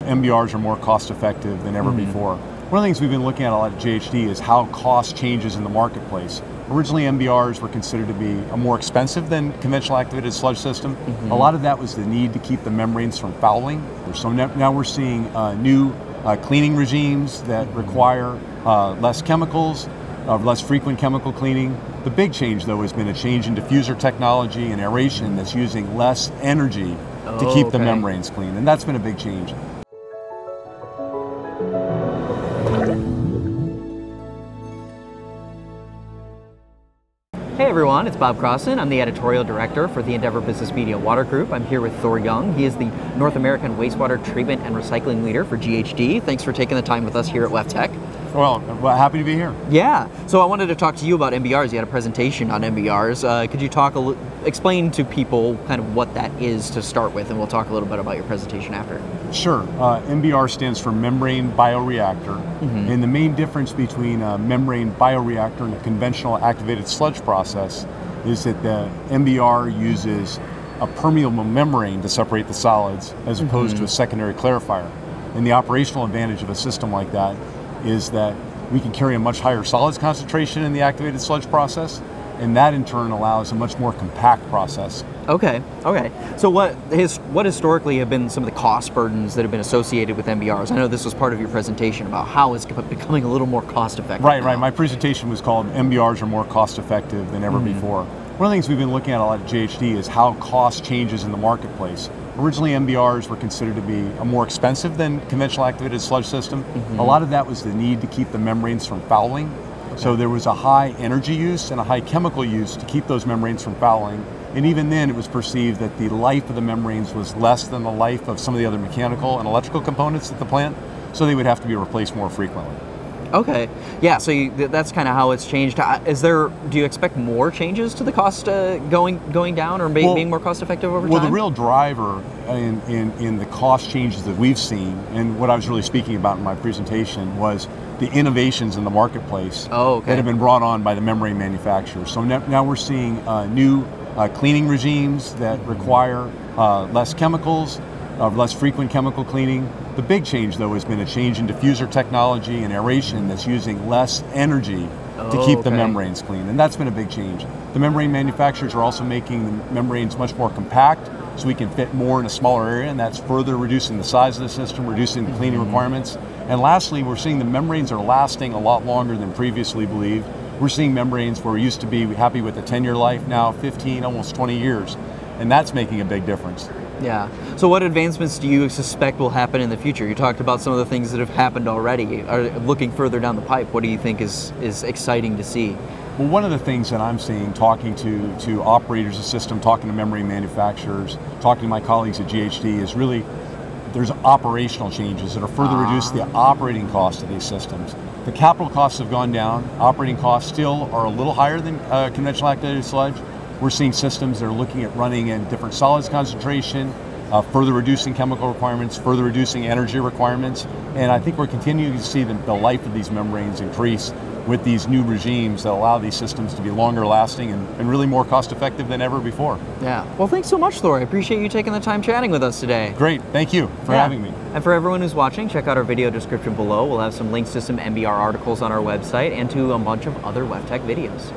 MBRs are more cost effective than ever before. One of the things we've been looking at a lot at GHD is how cost changes in the marketplace. Originally, MBRs were considered to be more expensive than conventional activated sludge system. A lot of that was the need to keep the membranes from fouling. So now we're seeing new cleaning regimes that require less chemicals, less frequent chemical cleaning. The big change, though, has been a change in diffuser technology and aeration that's using less energy to keep the membranes clean, and that's been a big change. Hey everyone, it's Bob Crossan. I'm the editorial director for the Endeavor Business Media Water Group. I'm here with Thor Young. He is the North American Wastewater Treatment and Recycling Leader for GHD. Thanks for taking the time with us here at WEFTech. Well, happy to be here. Yeah, so I wanted to talk to you about MBRs. You had a presentation on MBRs. Could you explain to people kind of what that is to start with, and we'll talk a little bit about your presentation after. Sure. MBR stands for Membrane Bioreactor, and the main difference between a membrane bioreactor and a conventional activated sludge process is that the MBR uses a permeable membrane to separate the solids as opposed to a secondary clarifier. And the operational advantage of a system like that is that we can carry a much higher solids concentration in the activated sludge process, and that in turn allows a much more compact process. Okay. So what historically have been some of the cost burdens that have been associated with MBRs? I know this was part of your presentation about how it's becoming a little more cost effective. Right. My presentation was called MBRs are more cost effective than ever before. One of the things we've been looking at a lot at GHD is how cost changes in the marketplace. Originally, MBRs were considered to be more expensive than conventional activated sludge system. A lot of that was the need to keep the membranes from fouling. So there was a high energy use and a high chemical use to keep those membranes from fouling. And even then, it was perceived that the life of the membranes was less than the life of some of the other mechanical and electrical components at the plant, so they would have to be replaced more frequently. Okay, yeah, so that's kind of how it's changed. Do you expect more changes to the cost going down or being more cost effective over time? Well, the real driver in the cost changes that we've seen, and what I was really speaking about in my presentation, was the innovations in the marketplace that have been brought on by the membrane manufacturers. So now we're seeing new cleaning regimes that require less chemicals, less frequent chemical cleaning. The big change, though, has been a change in diffuser technology and aeration that's using less energy to keep the membranes clean, and that's been a big change. The membrane manufacturers are also making the membranes much more compact, so we can fit more in a smaller area, and that's further reducing the size of the system, reducing the cleaning requirements. And lastly, we're seeing the membranes are lasting a lot longer than previously believed. We're seeing membranes where we used to be happy with a 10-year life, now 15, almost 20 years, and that's making a big difference. Yeah. So what advancements do you suspect will happen in the future? You talked about some of the things that have happened already. Looking further down the pipe, what do you think is exciting to see? Well, one of the things that I'm seeing, talking to operators of the system, talking to membrane manufacturers, talking to my colleagues at GHD, is really there's operational changes that are further reduce the operating cost of these systems. The capital costs have gone down. Operating costs still are a little higher than conventional activated sludge. We're seeing systems that are looking at running in different solids concentration, further reducing chemical requirements, further reducing energy requirements, and I think we're continuing to see the life of these membranes increase with these new regimes that allow these systems to be longer lasting and really more cost effective than ever before. Yeah. Well, thanks so much, Thor. I appreciate you taking the time chatting with us today. Great. Thank you for having me. And for everyone who's watching, check out our video description below. We'll have some links to some MBR articles on our website and to a bunch of other WEFTech videos.